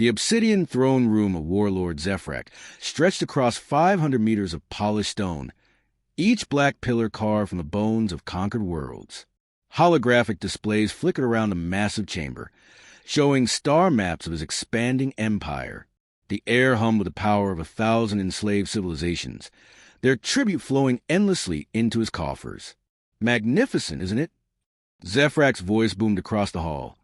The Obsidian throne room of Warlord Zephrak stretched across 500 meters of polished stone, each black pillar carved from the bones of conquered worlds. Holographic displays flickered around the massive chamber, showing star maps of his expanding empire. The air hummed with the power of 1,000 enslaved civilizations, their tribute flowing endlessly into his coffers. Magnificent, isn't it? Zephrak's voice boomed across the hall,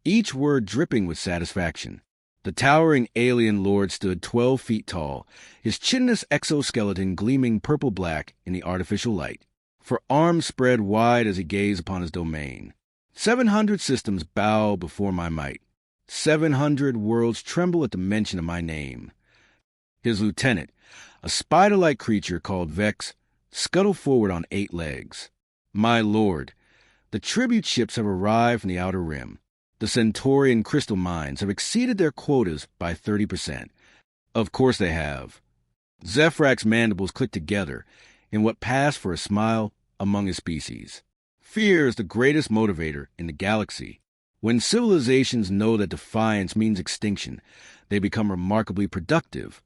each word dripping with satisfaction. The towering alien lord stood 12 feet tall, his chitinous exoskeleton gleaming purple-black in the artificial light, for arms spread wide as he gazed upon his domain. 700 systems bow before my might. 700 worlds tremble at the mention of my name. His lieutenant, a spider-like creature called Vex, scuttled forward on 8 legs. My lord, the tribute ships have arrived from the outer rim. The Centaurian crystal mines have exceeded their quotas by 30%. Of course they have. Zephrak's mandibles clicked together in what passed for a smile among his species. Fear is the greatest motivator in the galaxy. When civilizations know that defiance means extinction, they become remarkably productive.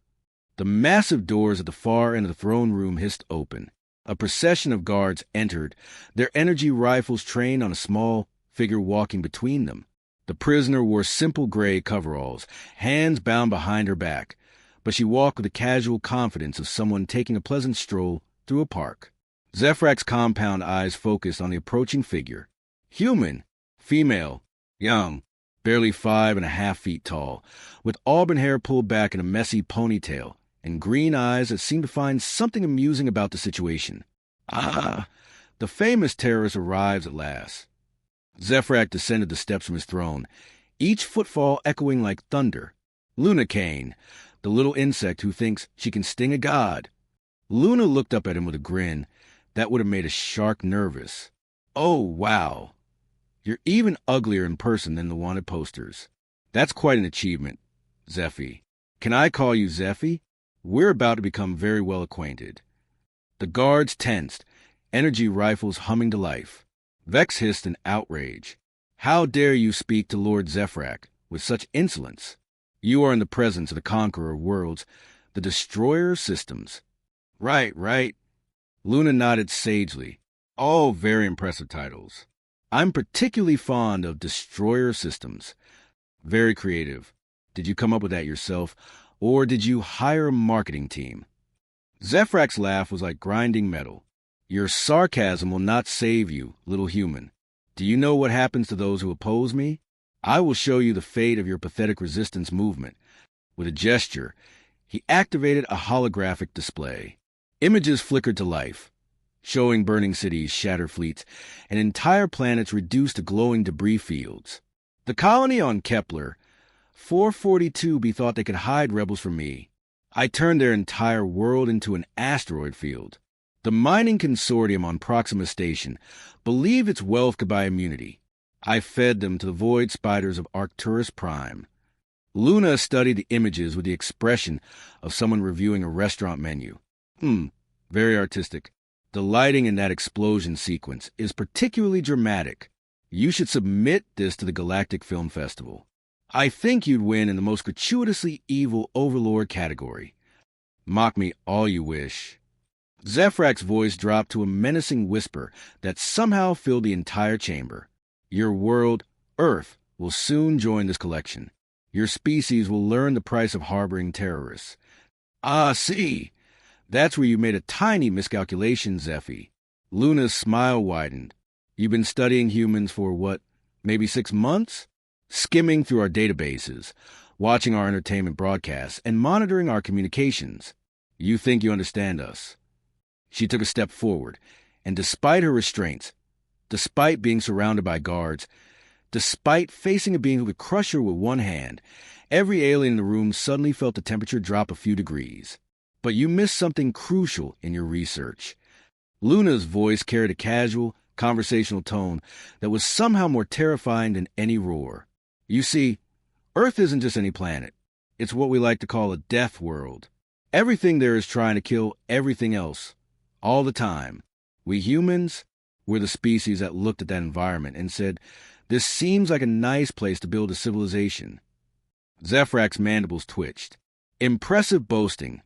The massive doors at the far end of the throne room hissed open. A procession of guards entered, their energy rifles trained on a small figure walking between them. The prisoner wore simple gray coveralls, hands bound behind her back, but she walked with the casual confidence of someone taking a pleasant stroll through a park. Zephrak's compound eyes focused on the approaching figure. Human, female, young, barely 5.5 feet tall, with auburn hair pulled back in a messy ponytail, and green eyes that seemed to find something amusing about the situation. Ah, the famous terrorist arrives at last. Zephrak descended the steps from his throne, each footfall echoing like thunder. Luna Kane, the little insect who thinks she can sting a god. Luna looked up at him with a grin that would have made a shark nervous. Oh, wow. You're even uglier in person than the wanted posters. That's quite an achievement, Zephy. Can I call you Zephy? We're about to become very well acquainted. The guards tensed, energy rifles humming to life. Vex hissed in outrage. How dare you speak to Lord Zephrak with such insolence? You are in the presence of the conqueror of worlds, the destroyer of systems. Right. Luna nodded sagely. All very impressive titles. I'm particularly fond of destroyer of systems. Very creative. Did you come up with that yourself, or did you hire a marketing team? Zephrak's laugh was like grinding metal. Your sarcasm will not save you, little human. Do you know what happens to those who oppose me? I will show you the fate of your pathetic resistance movement. With a gesture, he activated a holographic display. Images flickered to life, showing burning cities, shattered fleets, and entire planets reduced to glowing debris fields. The colony on Kepler 442 bethought they could hide rebels from me. I turned their entire world into an asteroid field. The mining consortium on Proxima Station believed its wealth could buy immunity. I fed them to the void spiders of Arcturus Prime. Luna studied the images with the expression of someone reviewing a restaurant menu. Very artistic. The lighting in that explosion sequence is particularly dramatic. You should submit this to the Galactic Film Festival. I think you'd win in the most gratuitously evil overlord category. Mock me all you wish. Zephrak's voice dropped to a menacing whisper that somehow filled the entire chamber. Your world, Earth, will soon join this collection. Your species will learn the price of harboring terrorists. Ah, see! That's where you made a tiny miscalculation, Zephy. Luna's smile widened. You've been studying humans for, what, maybe 6 months? Skimming through our databases, watching our entertainment broadcasts, and monitoring our communications. You think you understand us. She took a step forward, and despite her restraints, despite being surrounded by guards, despite facing a being who could crush her with one hand, every alien in the room suddenly felt the temperature drop a few degrees. But you missed something crucial in your research. Luna's voice carried a casual, conversational tone that was somehow more terrifying than any roar. You see, Earth isn't just any planet. It's what we like to call a death world. Everything there is trying to kill everything else, all the time. We humans, we're the species that looked at that environment and said, this seems like a nice place to build a civilization. Zephrak's mandibles twitched. Impressive boasting,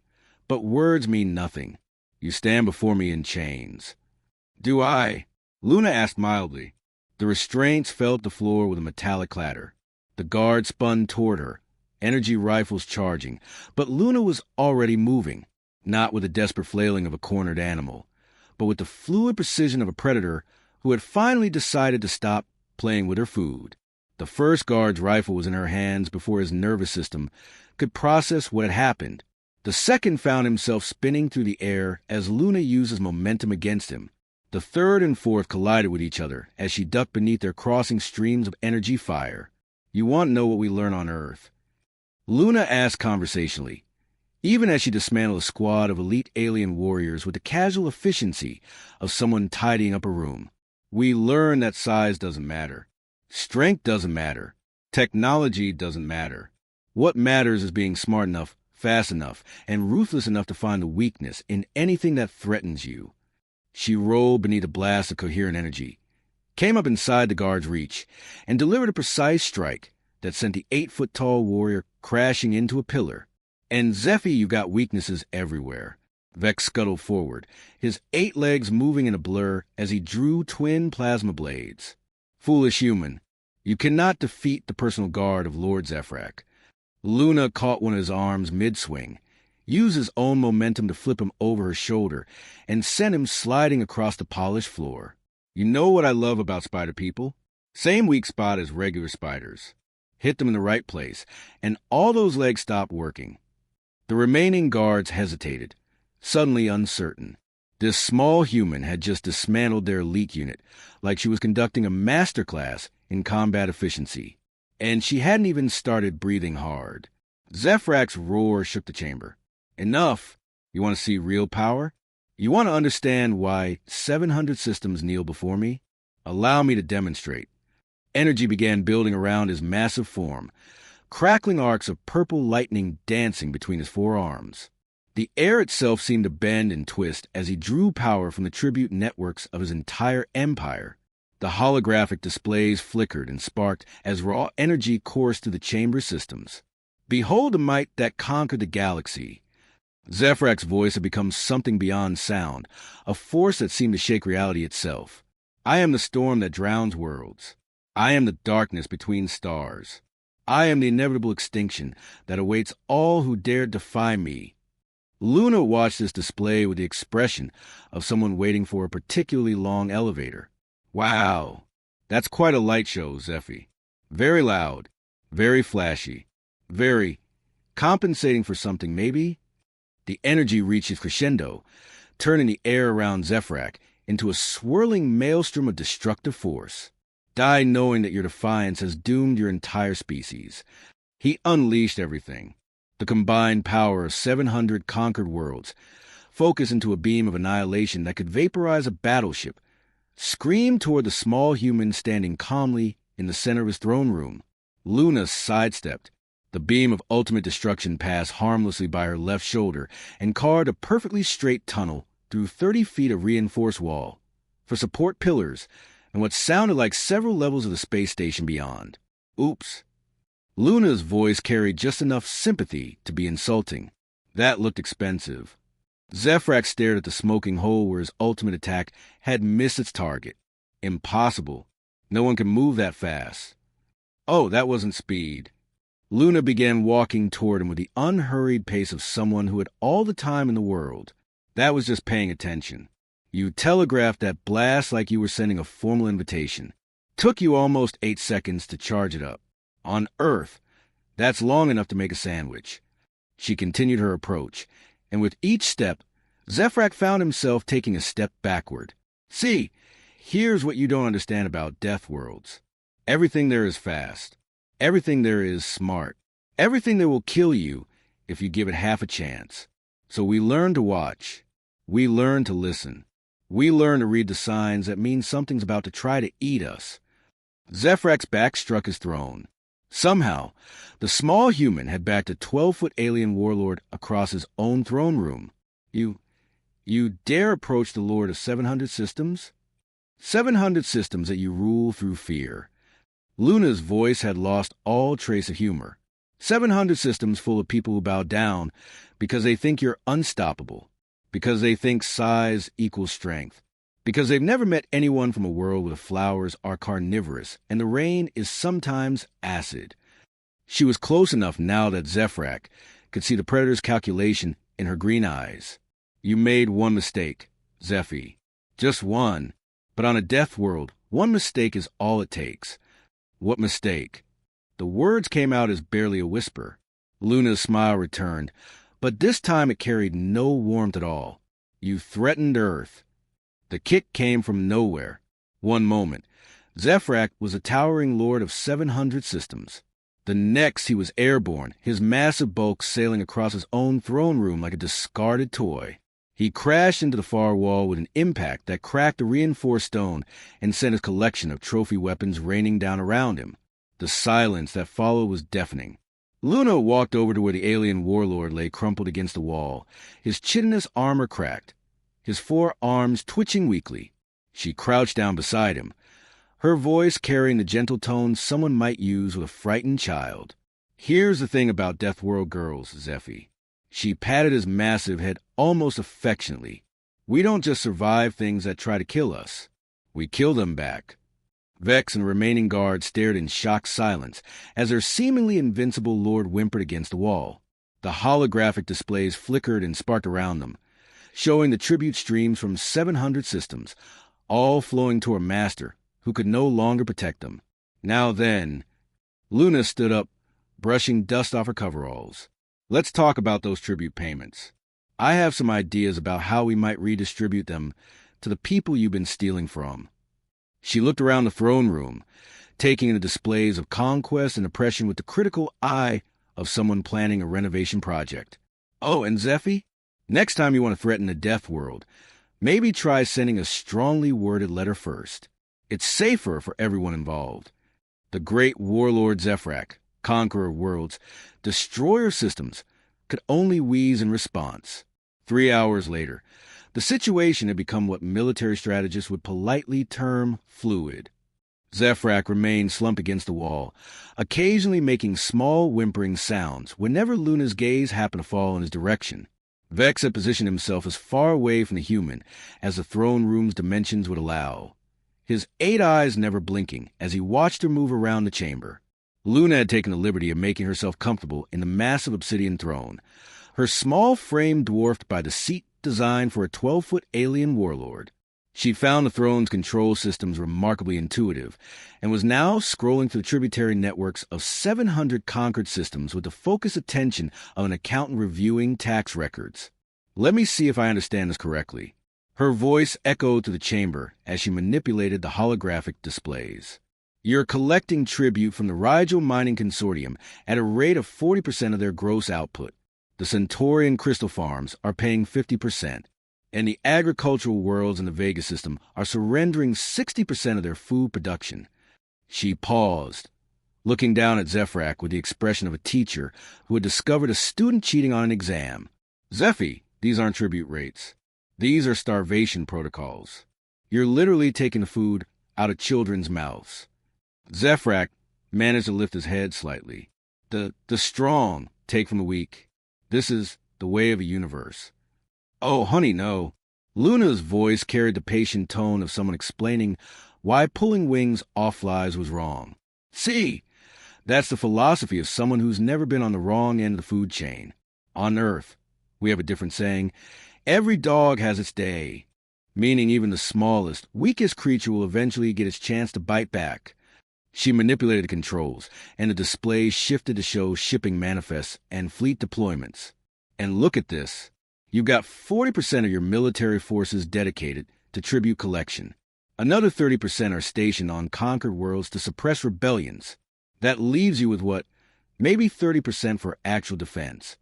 but words mean nothing. You stand before me in chains. Do I? Luna asked mildly. The restraints fell to the floor with a metallic clatter. The guard spun toward her, energy rifles charging, but Luna was already moving, not with the desperate flailing of a cornered animal, but with the fluid precision of a predator who had finally decided to stop playing with her food. The first guard's rifle was in her hands before his nervous system could process what had happened. The second found himself spinning through the air as Luna uses momentum against him. The third and fourth collided with each other as she ducked beneath their crossing streams of energy fire. You want to know what we learn on Earth? Luna asked conversationally, even as she dismantled a squad of elite alien warriors with the casual efficiency of someone tidying up a room. We learn that size doesn't matter. Strength doesn't matter. Technology doesn't matter. What matters is being smart enough, fast enough, and ruthless enough to find the weakness in anything that threatens you. She rolled beneath a blast of coherent energy, came up inside the guard's reach, and delivered a precise strike that sent the 8-foot-tall warrior crashing into a pillar. And Zephy, you got weaknesses everywhere. Vex scuttled forward, his 8 legs moving in a blur as he drew twin plasma blades. Foolish human, you cannot defeat the personal guard of Lord Zephrak. Luna caught one of his arms mid-swing, used his own momentum to flip him over her shoulder, and sent him sliding across the polished floor. You know what I love about spider people? Same weak spot as regular spiders. Hit them in the right place, and all those legs stopped working. The remaining guards hesitated, suddenly uncertain. This small human had just dismantled their elite unit, like she was conducting a masterclass in combat efficiency. And she hadn't even started breathing hard. Zephrak's roar shook the chamber. Enough! You want to see real power? You want to understand why 700 systems kneel before me? Allow me to demonstrate. Energy began building around his massive form, crackling arcs of purple lightning dancing between his forearms. The air itself seemed to bend and twist as he drew power from the tribute networks of his entire empire. The holographic displays flickered and sparked as raw energy coursed through the chamber systems. Behold the might that conquered the galaxy. Zephrak's voice had become something beyond sound, a force that seemed to shake reality itself. I am the storm that drowns worlds. I am the darkness between stars. I am the inevitable extinction that awaits all who dare defy me. Luna watched this display with the expression of someone waiting for a particularly long elevator. Wow, that's quite a light show, Zephy. Very loud, very flashy, very compensating for something, maybe? The energy reached its crescendo, turning the air around Zephrak into a swirling maelstrom of destructive force. Die knowing that your defiance has doomed your entire species. He unleashed everything. The combined power of 700 conquered worlds, focused into a beam of annihilation that could vaporize a battleship, screamed toward the small human standing calmly in the center of his throne room. Luna sidestepped. The beam of ultimate destruction passed harmlessly by her left shoulder and carved a perfectly straight tunnel through 30 feet of reinforced wall, for support pillars, and what sounded like several levels of the space station beyond. Oops. Luna's voice carried just enough sympathy to be insulting. That looked expensive. Zephrak stared at the smoking hole where his ultimate attack had missed its target. Impossible. No one can move that fast. Oh, that wasn't speed. Luna began walking toward him with the unhurried pace of someone who had all the time in the world. That was just paying attention. You telegraphed that blast like you were sending a formal invitation. Took you almost 8 seconds to charge it up. On Earth, that's long enough to make a sandwich. She continued her approach, and with each step, Zephrak found himself taking a step backward. See, here's what you don't understand about Deathworlds. Everything there is fast. Everything there is smart. Everything there will kill you if you give it half a chance. So we learn to watch. We learn to listen. We learn to read the signs that mean something's about to try to eat us. Zephrak's back struck his throne. Somehow, the small human had backed a 12-foot alien warlord across his own throne room. You dare approach the Lord of 700 systems? 700 systems that you rule through fear. Luna's voice had lost all trace of humor. 700 systems full of people who bow down because they think you're unstoppable, because they think size equals strength, because they've never met anyone from a world where the flowers are carnivorous and the rain is sometimes acid. She was close enough now that Zephrak could see the predator's calculation in her green eyes. You made one mistake, Zephy. Just one. But on a Deathworld, one mistake is all it takes. What mistake? The words came out as barely a whisper. Luna's smile returned, but this time it carried no warmth at all. You threatened Earth. The kick came from nowhere. One moment, Zephrak was a towering lord of 700 systems. The next he was airborne, his massive bulk sailing across his own throne room like a discarded toy. He crashed into the far wall with an impact that cracked the reinforced stone and sent his collection of trophy weapons raining down around him. The silence that followed was deafening. Luna walked over to where the alien warlord lay crumpled against the wall, his chitinous armor cracked, his 4 arms twitching weakly. She crouched down beside him, her voice carrying the gentle tone someone might use with a frightened child. Here's the thing about Deathworld girls, Zephy. She patted his massive head almost affectionately. We don't just survive things that try to kill us. We kill them back. Vex and the remaining guards stared in shocked silence as their seemingly invincible lord whimpered against the wall. The holographic displays flickered and sparked around them, showing the tribute streams from 700 systems, all flowing to a master who could no longer protect them. Now then, Luna stood up, brushing dust off her coveralls. Let's talk about those tribute payments. I have some ideas about how we might redistribute them to the people you've been stealing from. She looked around the throne room, taking in the displays of conquest and oppression with the critical eye of someone planning a renovation project. Oh, and Zephy, next time you want to threaten the Deathworld, maybe try sending a strongly worded letter first. It's safer for everyone involved. The great Warlord Zephrak, conqueror of worlds, destroyer systems, could only wheeze in response. 3 hours later, the situation had become what military strategists would politely term fluid. Zephrak remained slumped against the wall, occasionally making small whimpering sounds whenever Luna's gaze happened to fall in his direction. Vex had positioned himself as far away from the human as the throne room's dimensions would allow, his 8 eyes never blinking as he watched her move around the chamber. Luna had taken the liberty of making herself comfortable in the massive obsidian throne, her small frame dwarfed by the seat designed for a 12-foot alien warlord. She found the throne's control systems remarkably intuitive, and was now scrolling through the tributary networks of 700 conquered systems with the focused attention of an accountant reviewing tax records. Let me see if I understand this correctly. Her voice echoed through the chamber as she manipulated the holographic displays. You're collecting tribute from the Rigel Mining Consortium at a rate of 40% of their gross output. The Centaurian crystal farms are paying 50%, and the agricultural worlds in the Vega system are surrendering 60% of their food production. She paused, looking down at Zephrak with the expression of a teacher who had discovered a student cheating on an exam. Zephy, these aren't tribute rates. These are starvation protocols. You're literally taking the food out of children's mouths. Zephrak managed to lift his head slightly. The strong take from the weak. This is the way of a universe. Oh, honey, no. Luna's voice carried the patient tone of someone explaining why pulling wings off flies was wrong. See, that's the philosophy of someone who's never been on the wrong end of the food chain. On Earth, we have a different saying. Every dog has its day, meaning even the smallest, weakest creature will eventually get its chance to bite back. She manipulated the controls, and the displays shifted to show shipping manifests and fleet deployments. And look at this. You've got 40% of your military forces dedicated to tribute collection. Another 30% are stationed on conquered worlds to suppress rebellions. That leaves you with what? Maybe 30% for actual defense.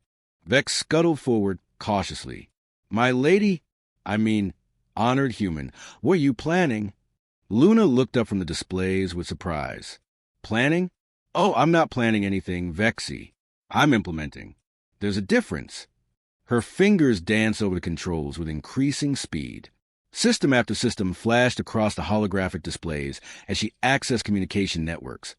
Vex scuttled forward cautiously. My lady, honored human, were you planning? Luna looked up from the displays with surprise. Planning? Oh, I'm not planning anything, Vexy. I'm implementing. There's a difference. Her fingers danced over the controls with increasing speed. System after system flashed across the holographic displays as she accessed communication networks.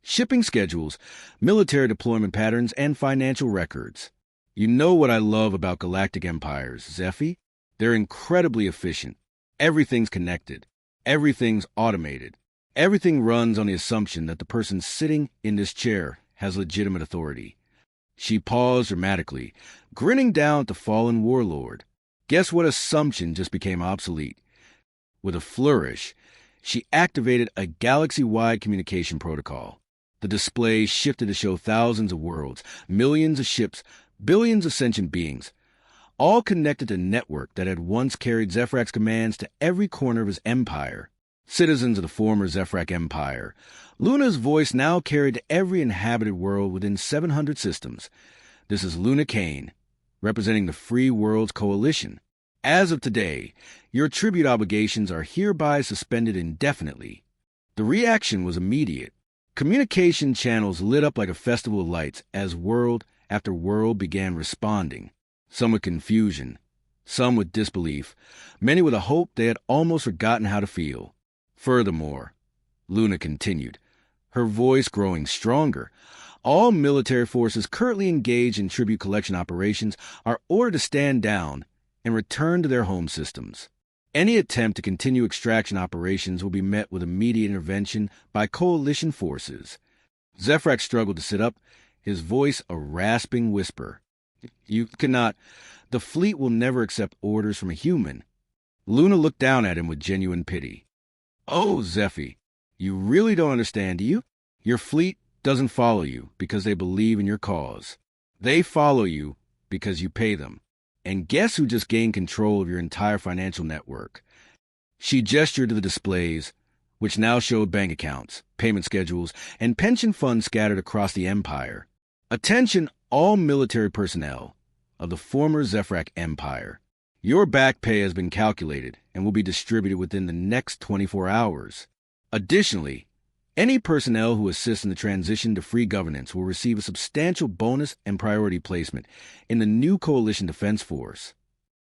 shipping schedules, military deployment patterns, and financial records. You know what I love about galactic empires, Zephy? They're incredibly efficient. Everything's connected. Everything's automated. Everything runs on the assumption that the person sitting in this chair has legitimate authority. She paused dramatically, grinning down at the fallen warlord. Guess what assumption just became obsolete? With a flourish, she activated a galaxy-wide communication protocol. The display shifted to show thousands of worlds, millions of ships, billions of sentient beings, all connected to a network that had once carried Zephrak's commands to every corner of his empire. Citizens of the former Zephrak Empire, Luna's voice now carried to every inhabited world within 700 systems. This is Luna Kane, representing the Free Worlds Coalition. As of today, your tribute obligations are hereby suspended indefinitely. The reaction was immediate. Communication channels lit up like a festival of lights as world after world began responding, some with confusion, some with disbelief, many with a hope they had almost forgotten how to feel. Furthermore, Luna continued, her voice growing stronger, all military forces currently engaged in tribute collection operations are ordered to stand down and return to their home systems. Any attempt to continue extraction operations will be met with immediate intervention by coalition forces. Zephrak struggled to sit up, his voice a rasping whisper. You cannot. The fleet will never accept orders from a human. Luna looked down at him with genuine pity. Oh, Zephy, you really don't understand, do you? Your fleet doesn't follow you because they believe in your cause. They follow you because you pay them. And guess who just gained control of your entire financial network? She gestured to the displays, which now showed bank accounts, payment schedules, and pension funds scattered across the empire. Attention, all military personnel of the former Zephrak Empire. Your back pay has been calculated and will be distributed within the next 24 hours. Additionally, any personnel who assist in the transition to free governance will receive a substantial bonus and priority placement in the new Coalition Defense Force.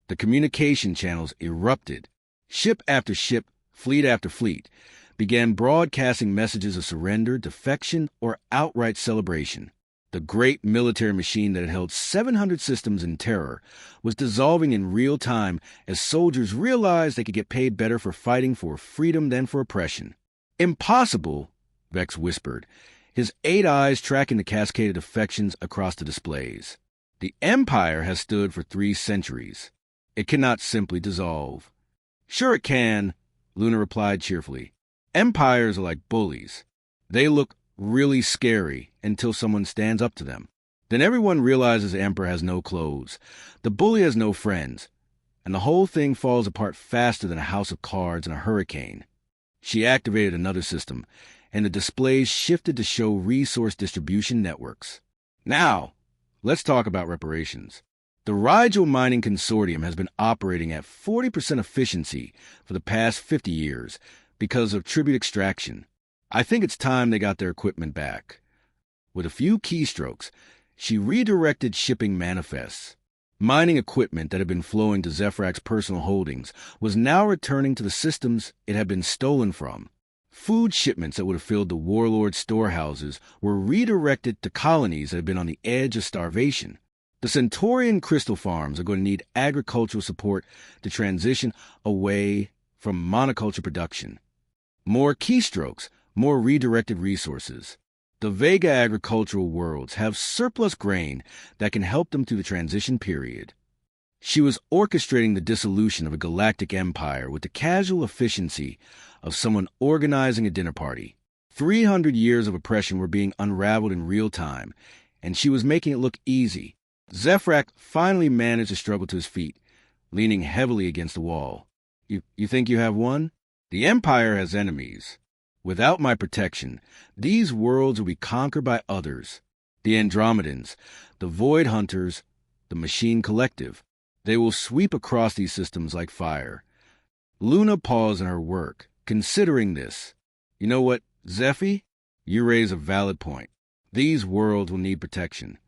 The communication channels erupted. Ship after ship, fleet after fleet, began broadcasting messages of surrender, defection, or outright celebration. The great military machine that had held 700 systems in terror was dissolving in real time as soldiers realized they could get paid better for fighting for freedom than for oppression. Impossible, Vex whispered, his 8 eyes tracking the cascade of defections across the displays. The Empire has stood for 3 centuries. It cannot simply dissolve. Sure it can, Luna replied cheerfully. Empires are like bullies. They look really scary until someone stands up to them. Then everyone realizes the Emperor has no clothes, the bully has no friends, and the whole thing falls apart faster than a house of cards in a hurricane. She activated another system, and the displays shifted to show resource distribution networks. Now, let's talk about reparations. The Rigel Mining Consortium has been operating at 40% efficiency for the past 50 years because of tribute extraction. I think it's time they got their equipment back. With a few keystrokes, she redirected shipping manifests. Mining equipment that had been flowing to Zephrak's personal holdings was now returning to the systems it had been stolen from. Food shipments that would have filled the Warlord storehouses were redirected to colonies that had been on the edge of starvation. The Centaurian crystal farms are going to need agricultural support to transition away from monoculture production. More keystrokes, more redirected resources. The Vega agricultural worlds have surplus grain that can help them through the transition period. She was orchestrating the dissolution of a galactic empire with the casual efficiency of someone organizing a dinner party. 300 years of oppression were being unraveled in real time, and she was making it look easy. Zephrak finally managed to struggle to his feet, leaning heavily against the wall. You think you have won? The Empire has enemies. Without my protection, these worlds will be conquered by others. The Andromedans, the Void Hunters, the Machine Collective. They will sweep across these systems like fire. Luna paused in her work, considering this. You know what, Zephy? You raise a valid point. These worlds will need protection.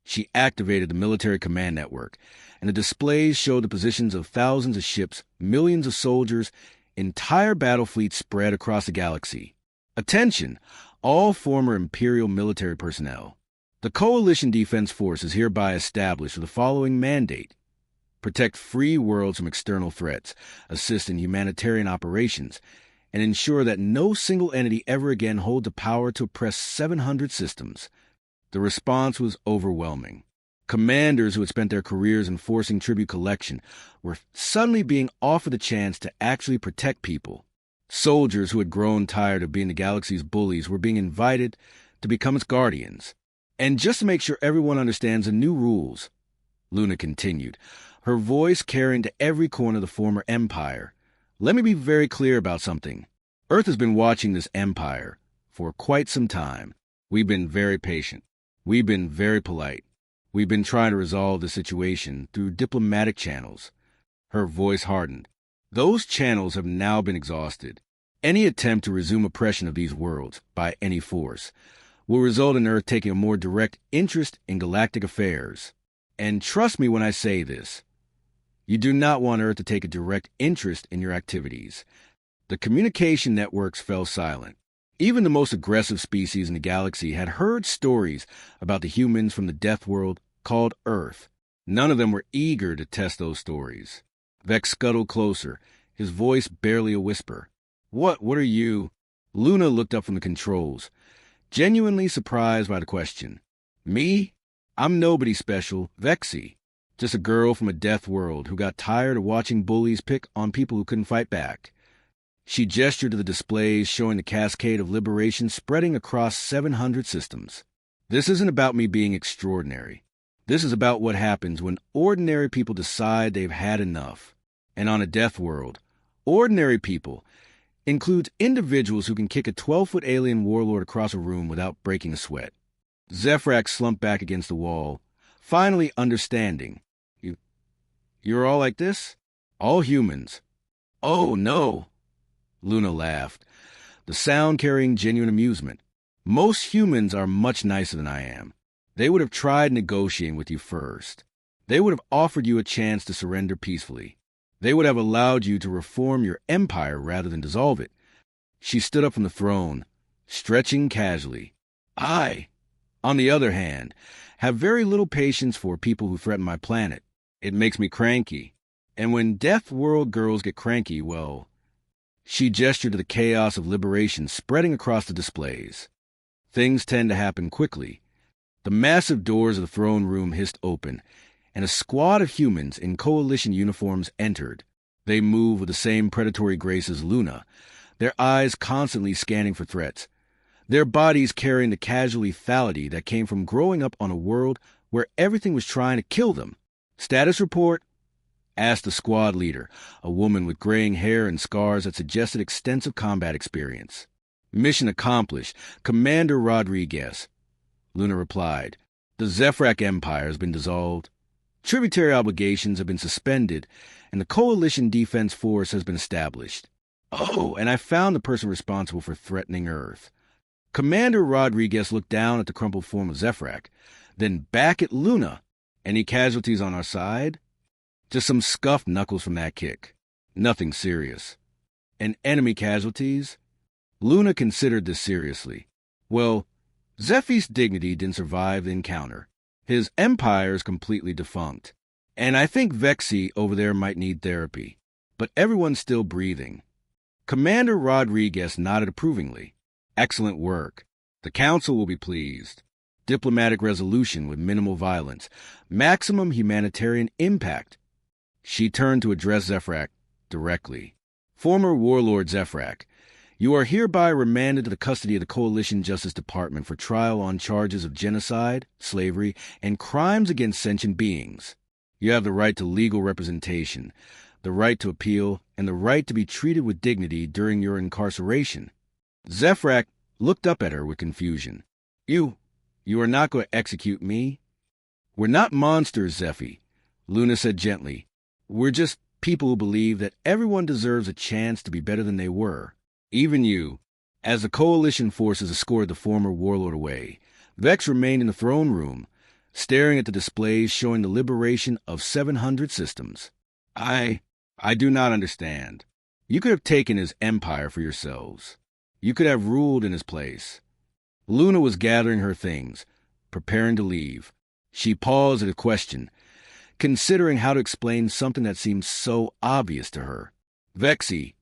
She activated the military command network, and the displays showed the positions of thousands of ships, millions of soldiers, entire battle fleets spread across the galaxy. Attention! all former Imperial military personnel. The Coalition Defense Force is hereby established with the following mandate: protect free worlds from external threats, assist in humanitarian operations, and ensure that no single entity ever again hold the power to oppress 700 systems. The response was overwhelming. Commanders who had spent their careers enforcing tribute collection were suddenly being offered the chance to actually protect people. Soldiers who had grown tired of being the galaxy's bullies were being invited to become its guardians. And just to make sure everyone understands the new rules, Luna continued, her voice carrying to every corner of the former Empire, let me be very clear about something. Earth has been watching this Empire for quite some time. We've been very patient. We've been very polite. We've been trying to resolve the situation through diplomatic channels. Her voice hardened. Those channels have now been exhausted. Any attempt to resume oppression of these worlds by any force will result in Earth taking a more direct interest in galactic affairs. And trust me when I say this, you do not want Earth to take a direct interest in your activities. The communication networks fell silent. Even the most aggressive species in the galaxy had heard stories about the humans from the Deathworld called Earth. None of them were eager to test those stories. Vex scuttled closer, his voice barely a whisper. What are you? Luna looked up from the controls, genuinely surprised by the question. Me? I'm nobody special, Vexy. Just a girl from a death world who got tired of watching bullies pick on people who couldn't fight back. She gestured to the displays showing the cascade of liberation spreading across 700 systems. This isn't about me being extraordinary. This is about what happens when ordinary people decide they've had enough. And on a death world, ordinary people includes individuals who can kick a 12-foot alien warlord across a room without breaking a sweat. Zephrak slumped back against the wall, finally understanding. You're all like this? All humans. Oh, no. Luna laughed, the sound carrying genuine amusement. Most humans are much nicer than I am. They would have tried negotiating with you first. They would have offered you a chance to surrender peacefully. They would have allowed you to reform your empire rather than dissolve it. She stood up from the throne, stretching casually. I, on the other hand, have very little patience for people who threaten my planet. It makes me cranky. And when Death World girls get cranky, well... She gestured to the chaos of liberation spreading across the displays. Things tend to happen quickly. The massive doors of the throne room hissed open, and a squad of humans in coalition uniforms entered. They moved with the same predatory grace as Luna, their eyes constantly scanning for threats, their bodies carrying the casual lethality that came from growing up on a world where everything was trying to kill them. Status report? Asked the squad leader, a woman with graying hair and scars that suggested extensive combat experience. Mission accomplished, Commander Rodriguez. Luna replied. The Zephrak Empire has been dissolved. Tributary obligations have been suspended, and the Coalition Defense Force has been established. Oh, and I found the person responsible for threatening Earth. Commander Rodriguez looked down at the crumpled form of Zephrak, then back at Luna. Any casualties on our side? Just some scuffed knuckles from that kick. Nothing serious. And enemy casualties? Luna considered this seriously. Well, Zephy's dignity didn't survive the encounter. His empire is completely defunct. And I think Vexy over there might need therapy. But everyone's still breathing. Commander Rodriguez nodded approvingly. Excellent work. The Council will be pleased. Diplomatic resolution with minimal violence. Maximum humanitarian impact. She turned to address Zephrak directly. Former Warlord Zephrak, you are hereby remanded to the custody of the Coalition Justice Department for trial on charges of genocide, slavery, and crimes against sentient beings. You have the right to legal representation, the right to appeal, and the right to be treated with dignity during your incarceration. Zephrak looked up at her with confusion. You are not going to execute me? We're not monsters, Zephy, Luna said gently. We're just people who believe that everyone deserves a chance to be better than they were. Even you. As the Coalition forces escorted the former Warlord away, Vex remained in the throne room, staring at the displays showing the liberation of 700 systems. I do not understand. You could have taken his empire for yourselves. You could have ruled in his place. Luna was gathering her things, preparing to leave. She paused at a question, considering how to explain something that seemed so obvious to her. Vexy,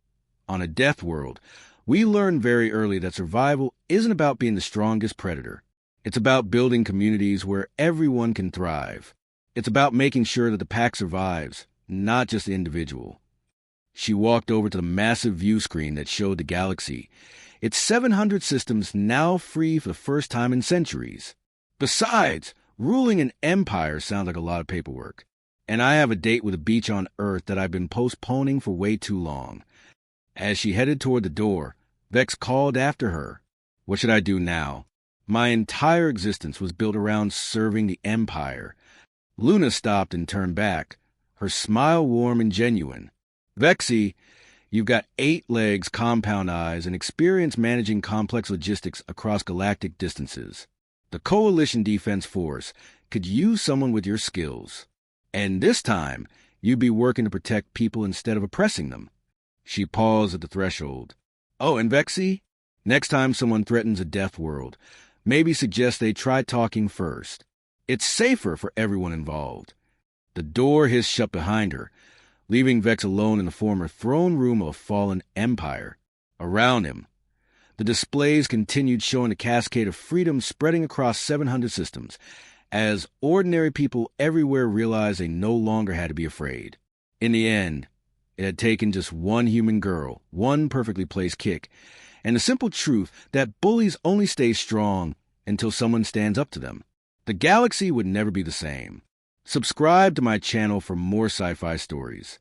on a Deathworld, we learned very early that survival isn't about being the strongest predator. It's about building communities where everyone can thrive. It's about making sure that the pack survives, not just the individual. She walked over to the massive view screen that showed the galaxy, its 700 systems now free for the first time in centuries. Besides, ruling an empire sounds like a lot of paperwork, and I have a date with a beach on Earth that I've been postponing for way too long. As she headed toward the door, Vex called after her. What should I do now? My entire existence was built around serving the Empire. Luna stopped and turned back, her smile warm and genuine. Vexy, you've got 8 legs, compound eyes, and experience managing complex logistics across galactic distances. The Coalition Defense Force could use someone with your skills. And this time, you'd be working to protect people instead of oppressing them. She paused at the threshold. Oh, and Vexy, next time someone threatens a Deathworld, maybe suggest they try talking first. It's safer for everyone involved. The door hissed shut behind her, leaving Vex alone in the former throne room of a fallen empire. Around him, the displays continued showing a cascade of freedom spreading across 700 systems, as ordinary people everywhere realized they no longer had to be afraid. In the end, it had taken just one human girl, one perfectly placed kick, and the simple truth that bullies only stay strong until someone stands up to them. The galaxy would never be the same. Subscribe to my channel for more sci-fi stories.